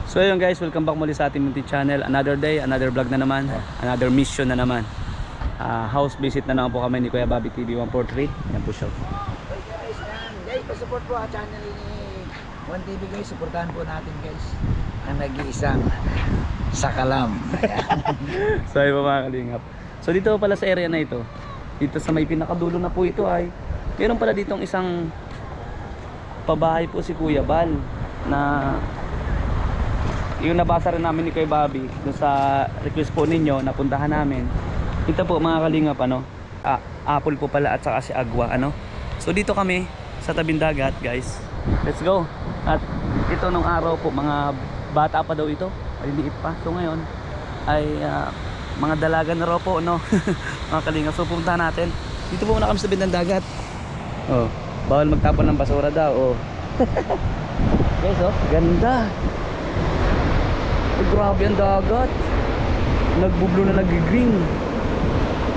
So ayun guys, welcome back muli sa ating munting channel. Another day, another vlog na naman, another mission na naman. House visit na naman po kami ni Kuya Bobby TV 143. Yan po siya. Guys, pa-support po ang channel ni One TV guys. Supportahan po natin guys ang nag-iisang Sakalam. So ayun po mga kalingap. So dito pala sa area na ito, dito sa may pinakadulo na po ito ay meron pala ditong isang pabahay po si Kuya Bal na yung nabasa rin namin ni Kuya Bobby dun sa request po ninyo na puntahan namin. Ito po mga kalingap, ano, apple po pala at saka si agwa, ano. So dito kami sa tabing dagat guys, let's go. At ito nung araw po mga bata pa daw ito, ay liit pa. So ngayon ay mga dalaga na raw po, no. Mga kalingap, so pumuntahan natin. Dito po muna kami sa tabing dagat. Oh, bawal magtapon ng basura daw. Oh. Guys, oh, ganda. Oh, grabe ang dagat. Nagbublo na nag-green.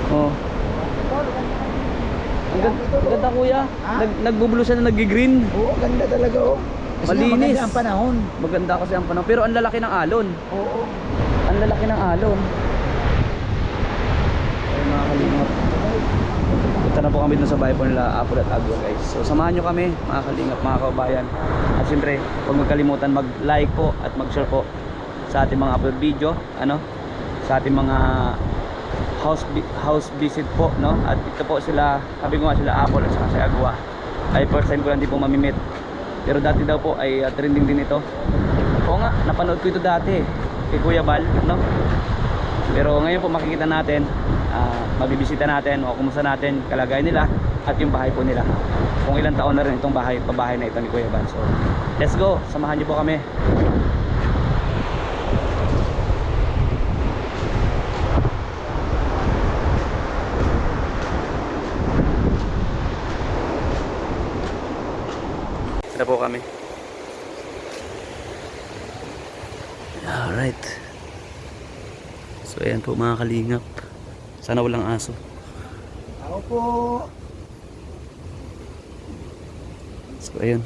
Oh. Ang ganda kuya. Nagbublo siya na nag-green. Oo, ganda talaga oh. Kasi Malinis. maganda ang panahon. Maganda kasi ang panahon. Pero ang lalaki ng alon. Oo. Ang lalaki ng alon. Ay mga kalingap. Punta na po kami dun sa bahay po nila Apple at Agua guys. So samahan nyo kami mga kalingap, mga kabayan. At siyempre huwag magkalimutan mag-like po at mag-share po sa ating mga upload video, ano, sa ating mga house visit po, no. At ito po sila, sabi ko nga sila Apple at saka si Agua ay first time ko lang din po mamimit. Pero dati daw po ay trending din ito. Oo nga, napanood ko ito dati kay Kuya Bal, no. Pero ngayon po makikita natin, mabibisita natin o kumusta natin kalagayan nila at yung bahay po nila. Kung ilang taon na rin itong pabahay na ito ni Kuya Bal. So let's go, samahan niyo po kami. Na po kami. Alright. So ayan po mga kalingap. Sana walang aso. Ako po. So ayan.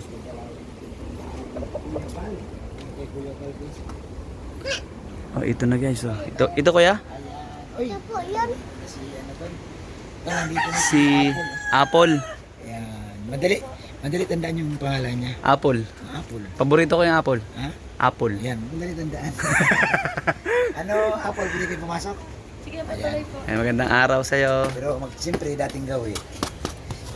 Oh, ito na guys. Oh. Ito kuya? Oy. Ito po yan. Si ano to? Nandito na Si Apple. Ayan. Madali tandaan yung pangalan niya. Apple. Apple. Paborito ko yung Apple. Ha? Apple. Yan, madali tandaan. Ano, Apple, pwede kayo pumasok? Sige, patuloy po. Ay, magandang araw sa'yo. Pero siyempre, dating gawin.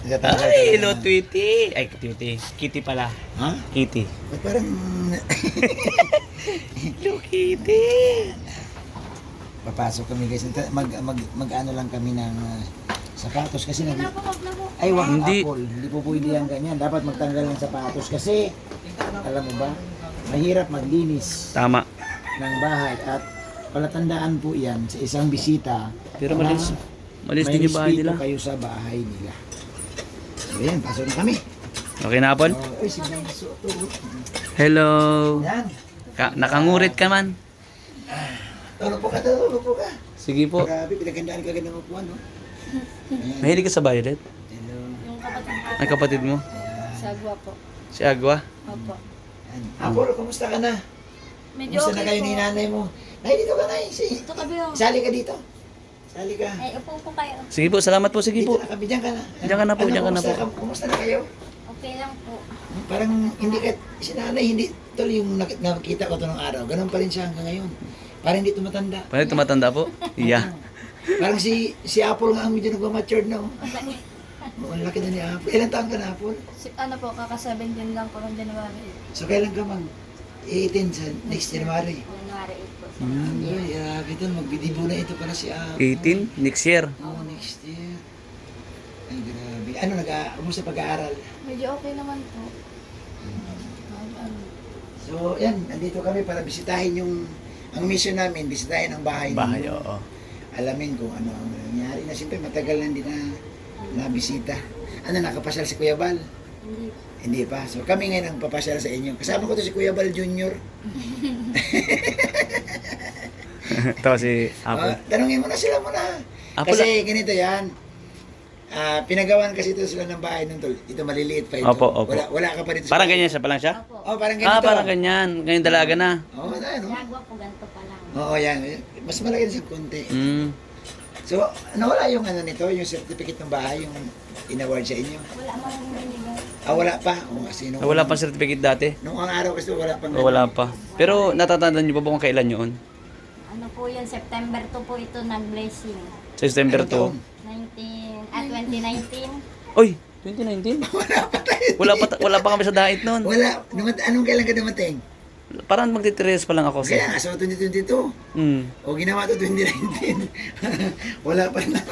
Ay, hello Tweety. Ay, Tweety. Kitty pala. Ha? Kitty. Ba't parang... Hello Kitty. Papasok kami guys. Mag-ano lang kami ng sapatos kasi Wag na po, wag na po. Ay, wag Hindi. Apple. Hindi po pwede yan ganyan. Dapat magtanggal ng sapatos kasi alam mo ba, mahirap maglinis Tama. ng bahay at palatandaan po yan sa isang bisita. Pero na malis may din yung bahay respeto nila. kayo sa bahay nila. So yan, pasok na kami. Okay na Apple? Uy, sige, Soto. Hello. Yan. Nakangurit ka man. Tulog po ka. Sige po. Grabe, pinagandaan ka ng upuan, no? Ayan. Mahilig ka sa violet? Hello. Yung kapatid ko, Ang kapatid mo? si Agua po. Si Agua? Opo. Ayan. Apple, kumusta ka na? Medyo Kumusta na okay kayo po. ni nanay mo? Nay, dito ka, Nay. Ito kabi oh. Sali ka dito. Sali ka. Ay, upo kayo. Sige po, salamat po. Sige Dito po. na kami, diyan ka na. Diyan ka na po, diyan ka na po. Kumusta na kayo? Okay lang po. Parang hindi ka, si nanay, hindi, tuloy yung nakita ko ito nung araw. Ganun pa rin siya hanggang ngayon. Parang hindi tumatanda. Paano tumatanda po? Yeah. Parang si Apple nga ang medyo nagmamature na. Oh. Ang laki na ni Apple. Ilan taon ka na, Apple? Ano po, kaka-17 lang po ng January. So kailan ka mag-18 sa next January? January 8 po. Ay, kita magbidibo na ito para si Apple. 18? Next year. Oo, next year. Ay, grabe. Ano, kumusta pag-aaral? Medyo okay naman po. Ano, So, yan, nandito kami para bisitahin ang mission namin, bisitahin ang bahay. Bahay, ninyo. oo. Alamin kung ano ang nangyari na. Siyempre, matagal na hindi na bisita. Ano, nakapasyal si Kuya Bal? hindi. Hindi pa. So, kami ngayon ang papasyal sa inyo. Kasama ko to si Kuya Bal Jr. Ito si Apple. Tanungin mo na sila muna. Apple, Kasi ganito yan. Pinagawan kasi ito sila ng bahay nung tol. Ito maliliit pa ito. Opo, opo. Wala ka pa dito. Parang ganyan siya pa lang siya? Opo. Oh, parang ganito. Ah, parang ganyan. Ganyan dalaga na. Oo, ano? Gagawa po ganito pa lang. Oo, yan. Mas malaki din sa konti. Mm. So, nawala yung ano nito, yung certificate ng bahay, yung in-award sa inyo. Wala man yung binigay. Wala pa. O, kasi nung, Wala pang certificate dati? nung ang araw kasi wala pang. O, wala pa. Pero natatandaan niyo pa ba kung kailan yun? Ano po yan, September 2 po ito nag-blessing. Sa September Anong taon? 2019. Uy, 2019? Wala pa kami sa dait noon. Wala. Anong kailan ka dumating? Parang magtitires pa lang ako. Kaya nga, so 2022. Mm. O ginawa to 2019. Wala pa na.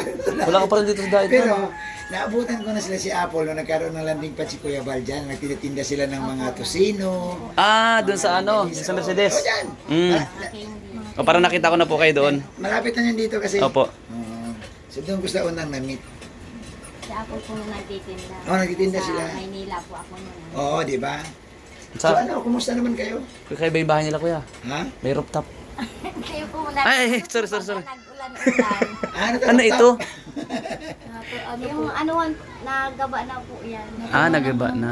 Wala ka pa rin dito sa dait Pero, noon. naabutan ko na sila si Apple nung nagkaroon ng landing pad si Kuya Val dyan. Nagtitinda sila ng mga tosino. Ah, doon sa ano, sa Mercedes. O dyan. Mm. Okay, hindi. O, parang nakita ko na po kayo doon. Malapit na yan dito kasi. Opo. Oo. So doon ko sa unang na-meet. Si Apple po nung nagtitinda. Nagtitinda sila. Sa Maynila po ako nun. Oo, di ba? So Sa, ano, kumusta naman kayo? kaya ba yung bahay nila, kuya? Ha? May rooftop. Kayo po Ay, sorry. Nag-ulan-ulan. Ano ito? Yung anuan, nagaba na po yan. Ah, nagaba na.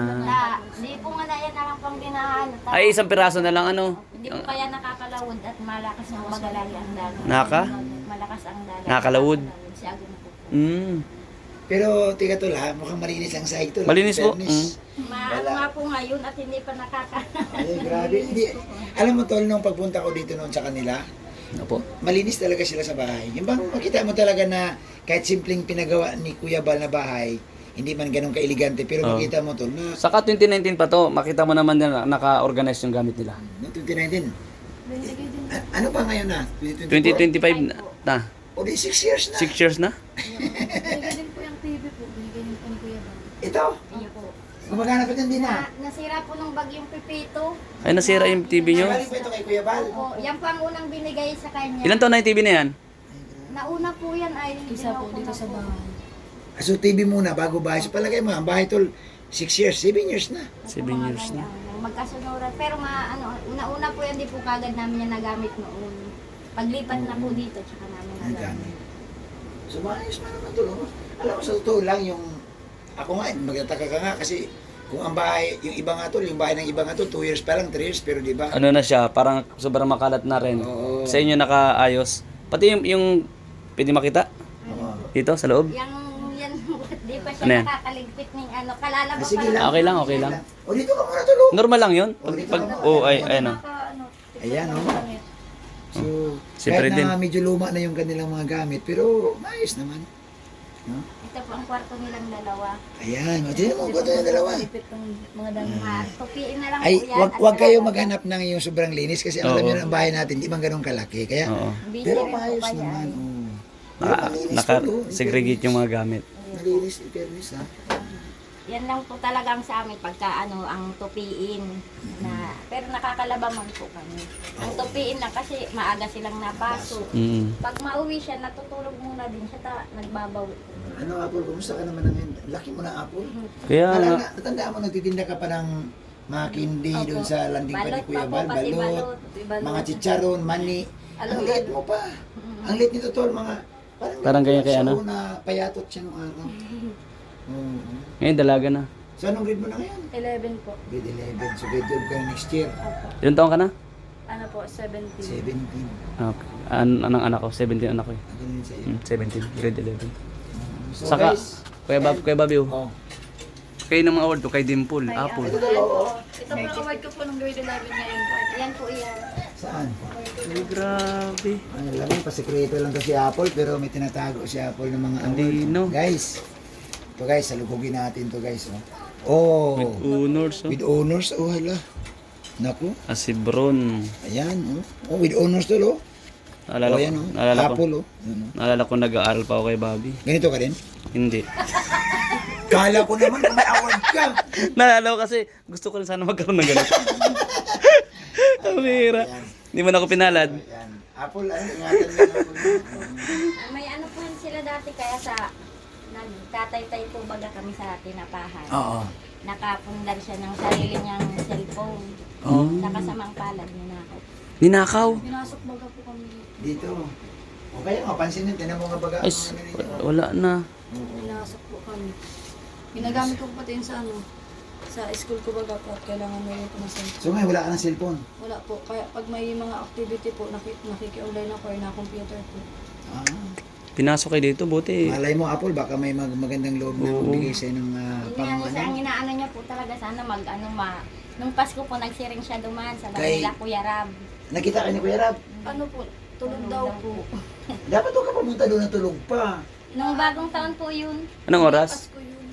Di po nga na yan ang pang dinahan. Ay, isang piraso na lang ano. Hindi po kaya nakakalawod at malakas ang magalagi ang dagat. Naka? Malakas ang dagat. Nakakalawod? Si Agong po. Mm. Pero tiga tol ha, mukhang malinis ang sahig tol. Malinis po. Fairness. Maano nga po ngayon at hindi pa nakaka... Ay, grabe. Hindi. Alam mo tol, nung pagpunta ko dito noon sa kanila, Opo. malinis talaga sila sa bahay. Yung bang makita mo talaga na kahit simpleng pinagawa ni Kuya Bal na bahay, hindi man ganun kailigante, pero Oh. makita mo tol na Saka 2019 pa to, makita mo naman na naka-organize yung gamit nila. noong 2019. Ano pa ngayon na? 2025 na. O di 6 years na. 6 years na? Binigay din po yung TV po. Binigay din po ni Kuya Bal. Ito, Iyo po. gumagana pa din na. Nasira po nung bagyong Pipito. Ay, nasira yung TV nyo. Galing pa ito kay Kuya Bal. Opo, yan po ang unang binigay sa kanya. Ilan taon na yung TV na yan? Nauna po yan ay... Isa po dito sa bahay. So TV muna bago bahay. So palagay mo, ang bahay tol 6 years, 7 years na. 7 years na. Magkasunuran. Pero una-una po yan, di po kagad namin yan nagamit noon. Paglipat na po dito, tsaka namin Ang nagamit. dami. So maayos pa naman tol. No? Alam mo, sa totoo lang yung ako nga, magtataka ka nga kasi kung ang bahay, yung iba nga tol, yung bahay ng iba nga tol, 2 years pa lang, 3 years, pero di ba? Ano na siya, parang sobrang makalat na rin. Oo. Sa inyo nakaayos. Pati yung pwede makita Oo. dito sa loob. Yan, di pa siya Ano yan? nakakaligpit ng ano. Kalala Ah, pa sige pala. lang. Okay lang, okay lang. O dito ka muna tol. Oh. Normal lang yun. Ano. Ayan o. So, Siyempre kahit na din. medyo luma na yung kanilang mga gamit, pero maayos naman. No? Ito po ang kwarto nilang dalawa. Ayan, o, tignan mo, kwarto yung dalawa. Lipit ng mga dami. Tupiin na lang Ay, po yan. wag kayo maghanap ng yung sobrang linis kasi alam Oo. niyo ang bahay natin, di man ganun kalaki. Kaya, Oo. Busy pero rin po maayos kaya. naman. Oh. Naka-segregate yung mga gamit. Malinis, in fairness ha. Yan lang po talaga ang sa amin pagka ang tupiin na pero nakakalabaman po kami. Ang tupiin lang kasi maaga silang napasok. Mm. Pag mauwi siya, natutulog muna din siya, nagbabawi. Ano Apple, kumusta ka naman ngayon? Laki mo na Apple. Kaya nga, Natandaan mo, nagtitinda ka pa ng mga candy Opo. doon sa landing pa ni Balot Kuya pa po, Bal, pati balot, balot. mga chicharon, mani. Ang Alugad. liit mo pa. Ang liit nito tol, mga Parang ganyan kay siya ano? na payatot siya nung araw. Oo. ngayon dalaga na. So anong grade mo na ngayon? 11 po. Grade 11. So grade 12 ka na next year. Opo. Ilan taon ka na? Ano po, 17. 17. Okay. Anong anak ko? 17 anak ko eh. Ano yun sa'yo? 17, grade 11. So Saka, guys, Kuya Bobby, oh. kayo ng mga award ko, kay Dimple, Apple. Ito tol, oh. Ito po ang award ko po nung grade 11 ngayon po. Yan po yan. Saan? Ay, grabe. Ang alam pa sekreto lang to si Apple pero may tinatago si Apple ng mga award. Andino. Guys, ito guys, salubugin natin to guys. Oh, With honors, oh. with honors. Oh, hala. Naku, Asibron. ayan. Oh, with honors to, oh. Naalala Oh, ko, ayan, oh. naalala ko, Apple, oh. Ayan, oh. naalala ko nag-aaral pa ako kay Bobby. Ganito ka rin? Hindi. Kala ko naman kung may award ka. Naalala ko kasi gusto ko rin sana magkaroon ng ganito. Amira. Hindi mo na ako pinalad. Ayan. Apple, ano, ingatan mo yung Apple. May ano po yan sila dati kaya sa nagtatay-tay po baga kami sa tinapahan. Oo. Nakapundar siya ng sarili niyang cellphone. Oh. Nakasamang palad niya na ako. Ninakaw. Pinasok baga po kami. Dito. O kaya nga, pansin nyo, tinan mo nga baga. Ay, ang ano ninyo. wala na. Pinasok po kami. Ginagamit ko pati yun sa sa school ko baga po at kailangan na yun po ng cellphone. So ngayon, wala ka ng cellphone. Wala po. Kaya pag may mga activity po, nakiki-online ako or na computer po. Ah. Pinasok kayo dito, buti. Malay mo, Apple, baka may magandang loob na Oo. magbigay sa'yo ng Yun nga kasi ang inaano niya po talaga sana nung Pasko po nagsiring siya duman sa Kay- Manila, Kuya Rab. Nakita ka ni Kuya Rab. Ano po, tulog daw po. Dapat huwag ka pumunta doon na tulog pa. Nung bagong taon po yun. Anong oras? Pasko yun.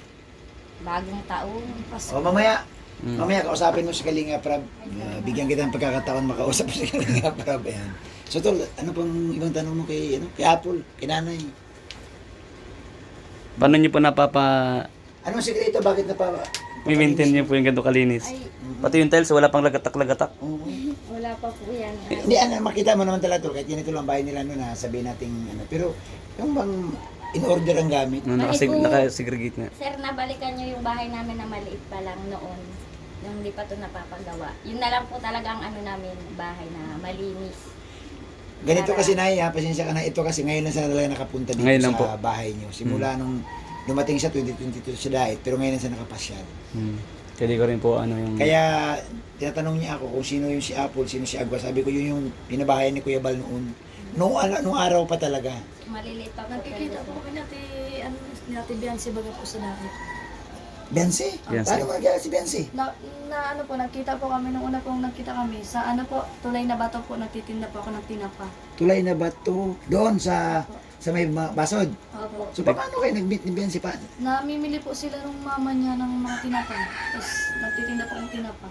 Bagong taon. Pasko. O mamaya, Mm. mamaya kausapin mo si Kalinga Prab. Bigyan kita ng pagkakataon makausap si Kalinga Prab. Ayan. So tol, ano pang ibang tanong mo kay Apple, kay nanay? Paano nyo po Anong sikreto? Bakit maintain nyo po yung ganito kalinis? Ay, Pati yung tiles, wala pang lagatak-lagatak. Oo. wala pa po yan. Hindi, makita mo naman talaga tol, kahit ganito lang bahay nila noon na sabihin natin, pero yung bang in order ang gamit. No, nakasegregate nga. Sir, nabalikan niyo yung bahay namin na maliit pa lang noon. Nung hindi pa ito napapagawa. Yun na lang po talaga ang namin, bahay na malinis. Ganito kasi na, pasensya ka na, ito kasi ngayon lang siya talaga nakapunta dito Ngayon lang sa po. bahay niyo. Simula nung dumating siya 2022 siya dahil, pero ngayon lang siya nakapasyal. Kaya di ko rin po yung... Kaya tinatanong niya ako kung sino yung si Apple, sino si Agua. Sabi ko yun yung pinabahayan ni Kuya Bal noon. Nung araw pa talaga. Maliliit pa po. Nagkikita po kami natin Biancy baga po sa dati. Bensi? Bensi. Paano magkala si Bensi? Nagkita po kami nung una pong nagkita kami sa Tulay na Bato po, nagtitinda po ako ng tinapa. Tulay na ba to? Doon sa may basod. Opo. So paano kayo nag-meet ni Bensi pa? Namimili po sila ng mama niya ng mga tinapa. Tapos nagtitinda po ng tinapa.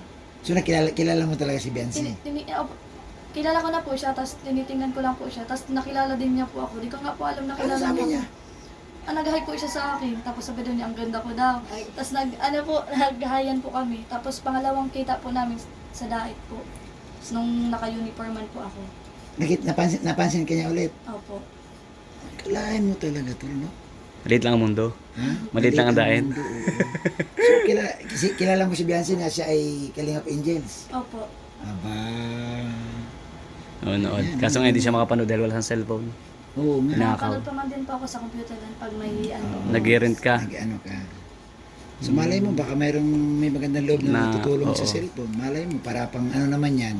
So kilala mo talaga si Bensi? Kilala ko na po siya, tapos tinitingnan ko lang po siya, tapos nakilala din niya po ako. Di ko nga po alam na Ano kilala sabi niya niya? ako. Nag-hi po siya sa akin, tapos sabi daw niya, ang ganda ko daw. Tapos nag-hayan po kami, tapos pangalawang kita po namin sa daet po. Nung naka-uniforman po ako. Napansin ka niya ulit? Opo. Kalahin mo talaga to, no? Maliit lang ang mundo. Ha? Maliit lang ang daen. mundo, oo. So kilala mo si Bensi na siya ay Kalingap Angels? Opo. Aba. Oo, noon. Kaso nga hindi siya makapanood dahil wala siyang cellphone. Oo nga. Nakaw. Nakapanood pa man din po ako sa computer din pag may Nag-rent ka. Nag-ano ka. So malay mo, baka may magandang loob na Na, tutulong sa oo. cellphone. Malay mo, para pang ano naman yan,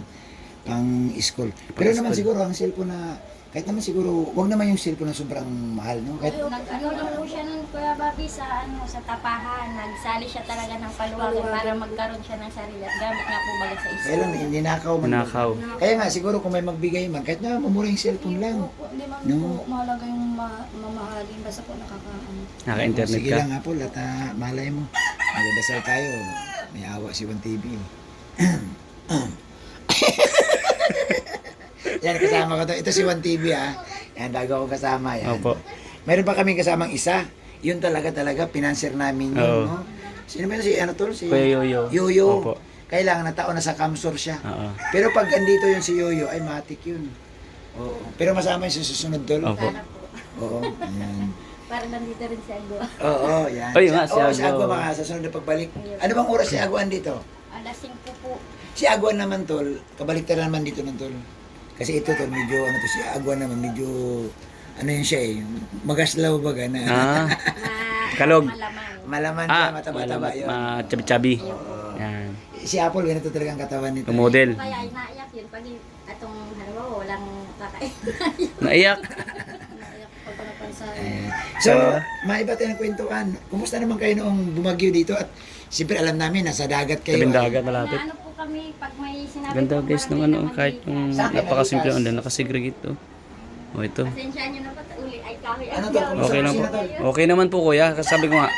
pang school. Pero naman siguro, ang cellphone na, kahit naman siguro, wag naman yung cellphone na sobrang mahal, no? Kahit, Nag-ano lang po siya nun, Kuya Bobby, sa tapahan. Nagsali siya talaga ng paluwagan para magkaroon siya ng sarili. At gamit nga po baga sa kaya lang, school. ninakaw man. Nakaw. Kaya nga, siguro kung may magbigay man, kahit na mamura yung cellphone lang. Hindi man No. po mahalaga yung mamahalin, basta po nakakaano. Naka-internet Sige ka. lang, Apple, at malay mo. Magdadasal tayo. May awa si 1TV. Yan, kasama ko to. Ito si 1TV, ha. Yan, bago ako kasama. Yan. Opo. Meron pa kaming kasamang isa. Yun talaga, pinanser namin yun, Oo. no? Sino ba yun? Si, ano tol? Si Kuya Yoyo. Yoyo. Opo. Kailangan na taon na sa Kamsor siya. Oo. Pero pag andito yun si Yoyo, ay matik yun. Oo. Pero masama yun sa susunod, tol. Opo. Sana po. Oo. Yan. Para nandito rin si Agua. Oo, yan. Ay, nga, si Oo, si Agua. Agua mga sa sunod na pagbalik. Ano bang oras si Aguan dito? Alas 5 po. Si Aguan naman, tol, kabaliktaran naman dito ng tol. Kasi ito, tol, medyo, ano to, si Aguan naman, medyo, ano yun siya eh, magaslaw baga na, Ah, Kalog. Malaman. malaman siya, Ah, mataba-taba yun. chabi-chabi. Yan. Si Apple, ganito talaga ang katawan nito. Yung model. Kaya naiyak yun. Pag atong halimbawa walang kakain. Naiyak. Naiyak pag napansin. So, maiba tayo ng kwentuhan. Kumusta naman kayo noong bumagyo dito? At siyempre alam namin, nasa dagat kayo. Tabing ah. dagat malapit. Ano po kami pag may sinabi Ganda po, guys ng marami ano, naman kahit dito. yung Sa akin, napakasimple nalikas. on nakasegregate to. O ito. Pasensya nyo na po, uli ay kahoy. Ano to? Okay lang po. Okay naman po kuya. Kasi sabi ko nga,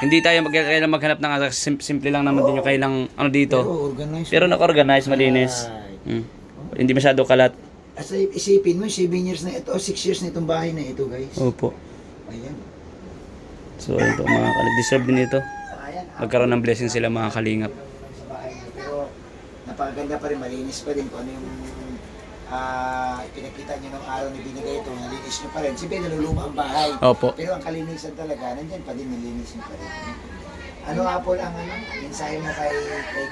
hindi tayo kailangan maghanap ng simple lang naman din yung kailang ano Pero dito. organized. Pero naka-organize, malinis. Right. Hindi masyado kalat. As isipin mo, 7 years na ito, o 6 years na itong bahay na ito, guys. Opo. Ayan. So ito mga deserve din ito. Ayan. Magkaroon ng blessing sila mga kalingap. Sa bahay niyo. Pero napakaganda pa rin, malinis pa rin kung ano yung pinakita niyo nung araw na binigay ito, nalinis niyo pa rin. Siyempre, naluluma ang bahay. Opo. Pero ang kalinisan talaga, nandyan pa din, nilinis niyo pa rin. Ano, Apple, ang mensahe mo kay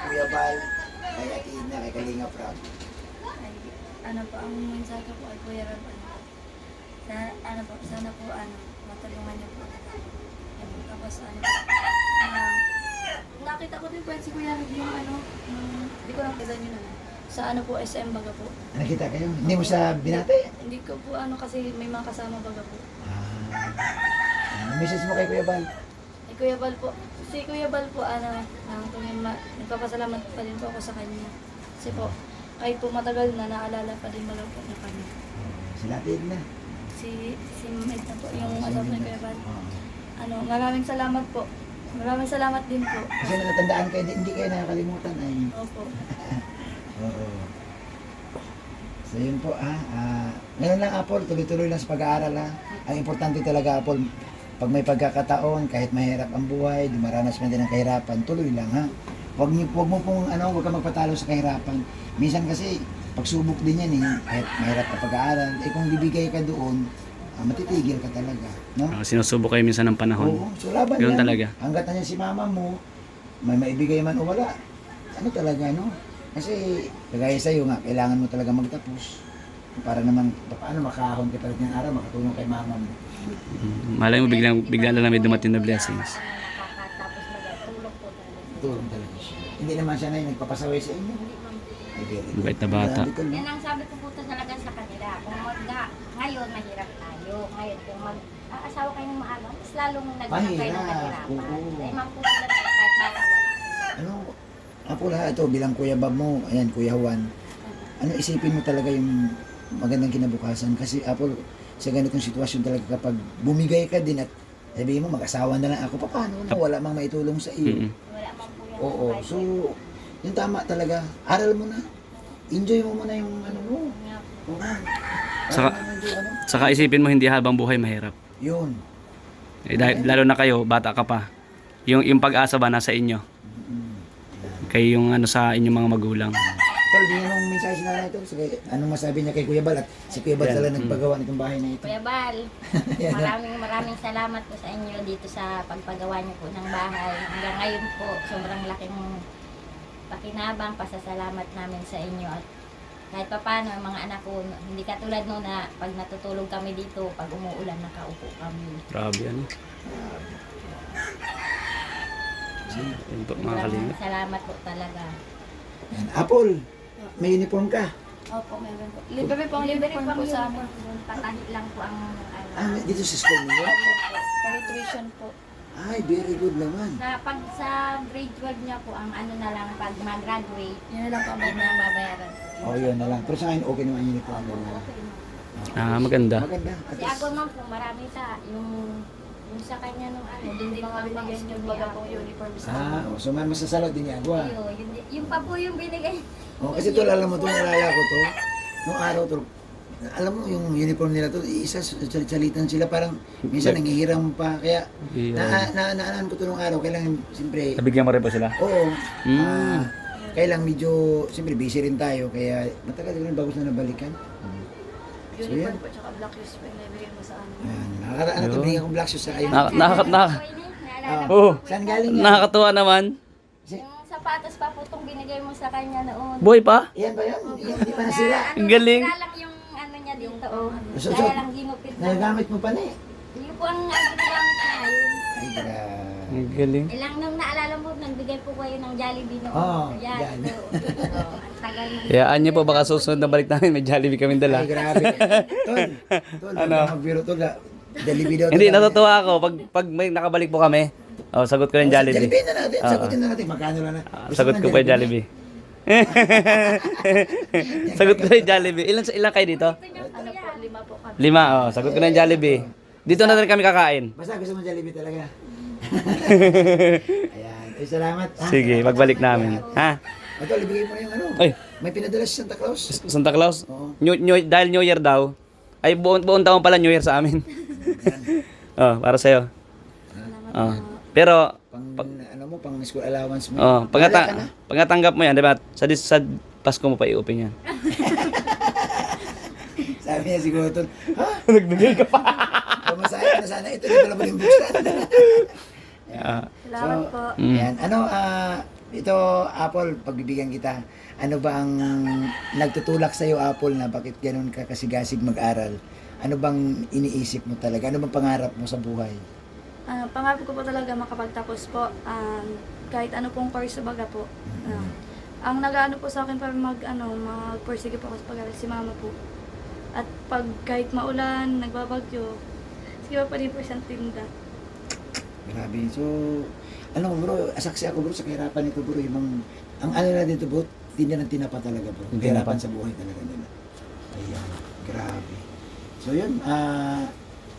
Kuya Bal, kay Ate Edna, kay Kalinga Prab? Ano po, ang mensahe ko po ay Kuya Rob, sana po, matulungan niyo po. Ayun, tapos nakita ko din po si Kuya Rig yung hindi ko lang kita nyo na. Sa po, SM baga po. Nakita kayo? Hindi mo sa binate? Hindi ko po kasi may mga kasama baga po. Message mo kay Kuya Bal. Eh, Kuya Bal po, si Kuya Bal po, nagpapasalamat pa din po ako sa kanya. Kasi po, kahit po matagal na, naalala pa din baga po na kanya. Silatid na. Si Med na po, yung asawa ni Kuya Bal. Maraming salamat po. Maraming salamat din po. Kasi natandaan kayo, hindi kayo nakakalimutan ay. Opo. Oo. So yun po ngayon lang Apple, tuloy-tuloy lang sa pag-aaral Ang importante talaga Apple, pag may pagkakataon, kahit mahirap ang buhay, dumaranas man din ang kahirapan, tuloy lang Huwag mo pong huwag ka magpatalo sa kahirapan. Minsan kasi pagsubok din yan kahit mahirap ka pag-aaral, kung bibigay ka doon, matitigil ka talaga, no? Sinusubok kayo minsan ng panahon. Oo, so laban Ganun lang. talaga. Hanggat nandiyan si mama mo, may maibigay man o wala, talaga, no? Kasi, kagaya sa'yo nga, kailangan mo talaga magtapos. Para naman, paano makahon ka talaga ng araw, makatulong kay mama mo. Malay mo bigla na lang may dumating na blessings. Nakakatapos magtulog po talaga. Tulong talaga siya. Hindi naman siya na yung nagpapasaway sa inyo. Ay, very good. Bait na bata. Grabe ka, no? Yan ang sabi ko po talaga sa kanila. Kung ngayon mahirap tayo. Ngayon kung mag-aasawa kayo ng maaga, mas lalong naghanap kayo ng Mahirap. kahirapan. Oo. Dahil man po sila kahit bata wala. Apo ito, bilang Kuya Bob mo, ayan, Kuya Juan, isipin mo talaga yung magandang kinabukasan. Kasi Apo, sa ganitong sitwasyon talaga kapag bumigay ka din at sabihin mo, mag-asawa na lang ako, paano na wala mang maitulong sa iyo. Wala man po yan. Oo, so, yung tama talaga, aral mo na. Enjoy mo muna yung mo. Oo. Saka- Para naman yung Saka isipin mo hindi habang buhay mahirap. Yun. Lalo na kayo, bata ka pa. Yung pag-asa ba nasa inyo? Kayo yung sa inyong mga magulang. Tol, di nung mensahe si nanay ito. Sige, anong masabi niya kay Kuya Bal? At si Kuya Bal Yan. talaga nagpagawa nitong bahay na ito. Kuya Bal, maraming salamat po sa inyo dito sa pagpagawa niyo po ng bahay. Hanggang ngayon po, sobrang laking pakinabang, pasasalamat namin sa inyo. At kahit pa paano, mga anak ko, hindi katulad noon na pag natutulog kami dito, pag umuulan, nakaupo kami. Grabe ano. Yun po, mga Maraming kalingap. salamat po talaga. Yan. Apple, may uniform ka. Opo, meron po. Libre po ang uniform po sa amin. Patahi lang po ang Dito sa school niyo? Pero tuition po. Ay, very good naman. pag sa grade 12 niya po, ang ano na lang, pag mag-graduate, Yun na lang po ang yun na ang babayaran. Yun na lang. Pero sa akin, okay naman yung uniform. Maganda. Maganda. At Si Agor man po, marami ta. Yung sa kanya nung Doon din mga binigyan yung baga pong uniform sa amin. so may masasalot din niya. Agwa. Yung pa po yung binigay. Kasi tol, alam mo to, nalala ko to. Nung araw to, alam mo yung uniform nila to, isa salitan sila parang minsan nangihiram pa. Kaya naanan ko to nung araw, kailangan siyempre, Nabigyan mo rin po sila? oo. Kailang medyo, siyempre busy rin tayo, kaya matagal rin bago na nabalikan. Uniform po, tsaka black shoes po yung naibigay mo sa amin. Ayan, nakakaraan ito, binigyan kong black shoes sa kayo. Oh, Saan galing yan? nakakatuwa naman. Yung sapatos pa po itong binigay mo sa kanya noon. Boy pa? Yan ba yan? Hindi pa nasira. Ang galing. Sira lang yung ano niya dito. So, Kaya lang ginupit lang. Nagagamit mo pa na eh. Yun po ang ginagamit niya. Ay, grabe. Ang galing. Ilang nung naalala mo, nagbigay po kayo ng Jollibee noon. Oo, Yan. yan. Ang tagal na. Hayaan niyo po, baka susunod na balik namin, may Jollibee kami dala. Ay, grabe. Tol, Ano? magbiro tol. Jollibee daw. Hindi, natutuwa ako. Pag may nakabalik po kami, sagot ko ng Jollibee. Jollibee na natin. Sagutin na natin. Magkano lang na. Sagot ko pa yung Jollibee. Sagot ko yung Jollibee. Ilan kayo dito? Ano po, 5 po kami. 5, sagot ko na yung Jollibee. Dito na rin kami kakain. Basta gusto mo Jollibee talaga. Ayan. Ay, salamat. Sige, pagbalik namin. Ha? Tol, ibigay mo na yung ano. Ay, May pinadala si Santa Claus. Santa Claus? Oo. Dahil New Year daw, ay buong taon pala New Year sa amin. Para sa'yo. Pero, Pang school allowance mo. Bahala ka na. pagkatanggap mo yan, di ba? Sa Pasko mo pa i-open yan. Sabi niya siguro tol, ha? Nagbigay ka pa. Pamasahe na sana ito. Di pala yung buksan. Salamat po. Yan. Ito, Apple, pagbibigyan kita, ano ba ang nagtutulak sa'yo, Apple, na bakit ganun ka kasigasig mag-aral? ano bang iniisip mo talaga? Ano bang pangarap mo sa buhay? Pangarap ko po talaga makapagtapos po. Kahit ano pong course baga po. Ang nag-ano po sa akin para mag-pursige po ako sa pag-aaral si mama po. At pag kahit maulan, nagbabagyo, sige pa rin po siyang tinda. Grabe. So, ano bro, saksi ako bro sa kahirapan nito bro. Ang ano na dito bro, tinda ng tinapa talaga bro. Yung Kahirapan tinapa. sa buhay talaga nila. Ayan, grabe. So yun,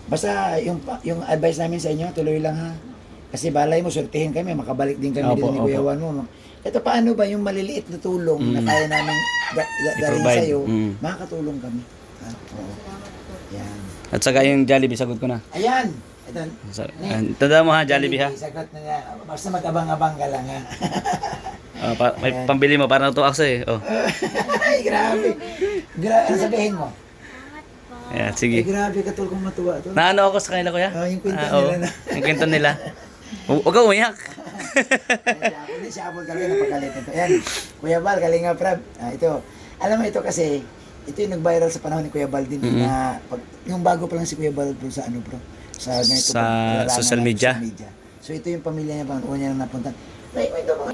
basta yung advice namin sa inyo, tuloy lang ha. Kasi balay mo, sortihin kami, makabalik din kami Opo, dito ni opo. Kuya Juan mo. Ito paano ba yung maliliit na tulong na kaya namin dalhin I-provide. sa'yo, Makakatulong kami. Oo. Yan. At saka yung Jollibee, sagot ko na. Ayan. Ito, Tanda mo ha, Jollibee ha. sagot na niya. Basta mag-abang-abang ka lang ha. May pambili mo, para natuwa ako sa'yo. Oh. Ay, grabe. Ano sabihin mo? Yeah, Ay, sige. grabe ka kung matuwa to. Naano ako sa kanila, kuya? Yung kwento oo. nila na. Yung kwento nila. Huwag ka umiyak. Hindi siya Apple talaga napagalit nito. Ayan, Kuya Bal, Kalinga Prab. Ito, alam mo ito kasi, ito yung nag-viral sa panahon ni Kuya Bal din. Na, yung bago pa lang si Kuya Bal bro, sa ano bro? Sa ganito. Sa pag- social media. So ito yung pamilya niya, pang una niya nang napunta. May ito mga.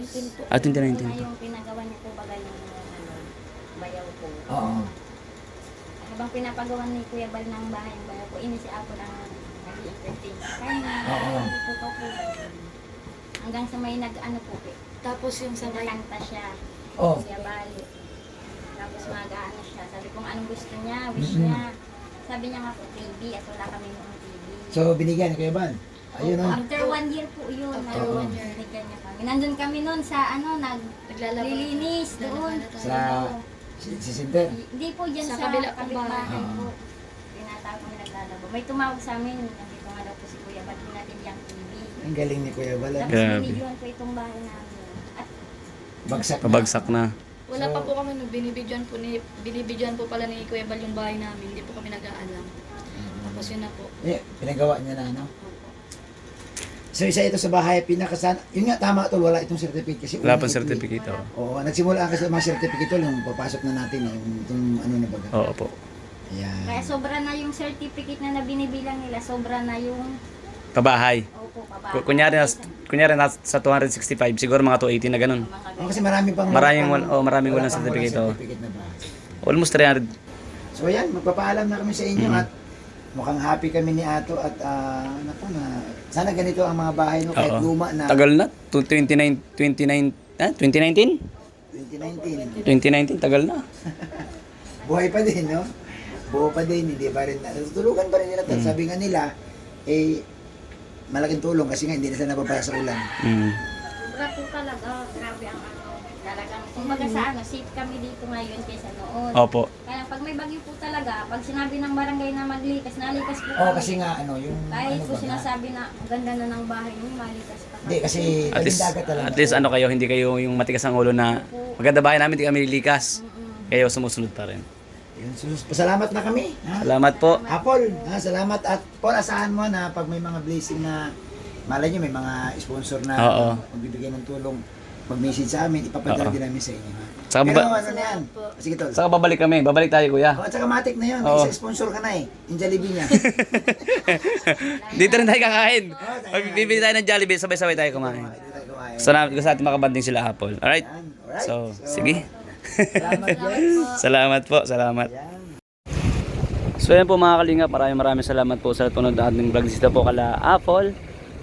Ah, 2019. Yung pinagawa niya po baga yung bayaw po. Oo. Habang pinapagawa ni Kuya Bal ng bahay ng bayaw po, ini si Apo ng nag-i-entertain sa kanya. Oo. Po po. Hanggang sa may nag-ano po, Tapos yung sa right. nagkanta siya. Oh. Kuya Bal. Tapos mag-ano siya. Sabi kung anong gusto niya, wish niya. Sabi niya nga po, TV at wala kami noong TV. So binigyan ni Kuya Bal. Ayun oh. After 1 year po yun, Oo. binigyan niya kami. Nandun kami noon sa Naglalaba. naglilinis doon. Sa si Sinter. Hindi po dyan Sa sa kabila pong kapitbahay bahay. po. Tinatawag kami naglalaba. May tumawag sa amin, nandito nga daw po si Kuya, ba't natin yung TV? Ang galing ni Kuya Bal. Tapos Grabe. binidyohan po itong bahay namin. At Bagsak. Pabagsak na. Wala pa po kami nung binibidyohan po pala ni Kuya Bal yung bahay namin. Hindi po kami nag-aalam. Tapos yun na po. Eh, pinagawa niya na, no? So isa ito sa bahay, pinakasan, yun nga tama tol, wala itong certificate kasi Wala unang pang ito eh. certificate. Oh. Oo, nagsimula kasi mga certificate tol, yung papasok na natin, yung itong ano na baga. Oo po. kaya Ayan. sobra na yung certificate na binibilang nila, sobra na yung, Pabahay. opo, pabahay. Kunyari sa 265, siguro mga 280 na ganun. Mga Oh, kasi maraming pang Maraming wala walang pang certificate, oh. certificate na bahay. Almost 300. So ayan, magpapaalam na kami sa inyo at mukhang happy kami ni Ato at naku na, sana ganito ang mga bahay no kahit Oo. luma na Tagal na. 2019? 2019. 2019, tagal na. Buhay pa din, no? Buo pa din, hindi pa rin, tutulungan pa rin nila. Sabi nga nila, malaking tulong kasi nga hindi na sila nababaya sa ulan. Sobra po talaga, grabe ang talagang, kumbaga sa safe kami dito ngayon kaysa noon. Opo. Kaya pag may bagyo po talaga, pag sinabi ng barangay na maglikas, nalikas po Oo, kami. kasi nga, yung Kahit ano po ba, sinasabi na ang ganda na ng bahay niyo, malikas pa kami. hindi, kasi At least, dagat talaga. at least ano kayo, hindi kayo yung matigas ang ulo na maganda bahay namin, hindi kami lilikas. Kayo sumusunod pa rin. Yun, pasalamat na kami. Ha? Salamat po. Apol, salamat at Paul, asahan mo na pag may mga blessing na malay nyo, may mga sponsor na Oo. magbibigay ng tulong, mag-message sa amin, ipapadala Oo. din namin sa inyo. Ha? Saka Pero ba- ano na yan? Sige tol. Saka babalik kami. Babalik tayo, kuya. Oh, at saka matik na yun, may Oo. isang sponsor ka na eh, yung Jollibee niya. Dito rin tayo kakain. Bibili tayo ng Jollibee, sabay-sabay tayo kumain. Dito tayo kumain. Salamat ko sa ating makabanding sila Apple. Alright? Yan, alright. So, sige. Salamat guys. Salamat po, salamat. Yan. So yan po mga kalingap, maraming salamat po sa tunod na ating vlog dito po kala Apple.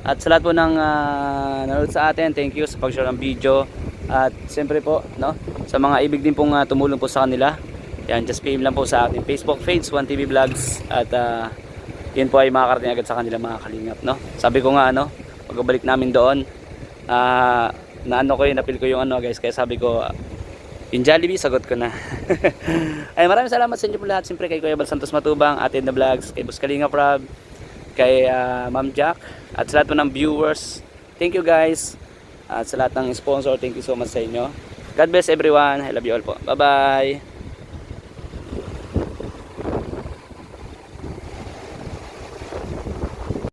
At sa lahat po ng nanood sa atin, thank you sa pag-share ng video. At siyempre po, no, sa mga ibig din pong tumulong po sa kanila. Yan, just PM lang po sa ating Facebook page, 1TV Vlogs. At yun po ay makakarating agad sa kanila mga kalingap, no. Sabi ko nga, ano, pagbalik namin doon, napil ko yung guys, kaya sabi ko, yung Jollibee, sagot ko na. Ay, maraming salamat sa inyo po lahat. Siyempre kay Kuya Bal Santos Matubang, Ate the Vlogs, kay Boss Kalinga Prab, kay Ma'am Jack, at sa lahat po ng viewers. Thank you guys. At sa lahat ng sponsor, thank you so much sa inyo. God bless everyone. I love you all po. Bye-bye.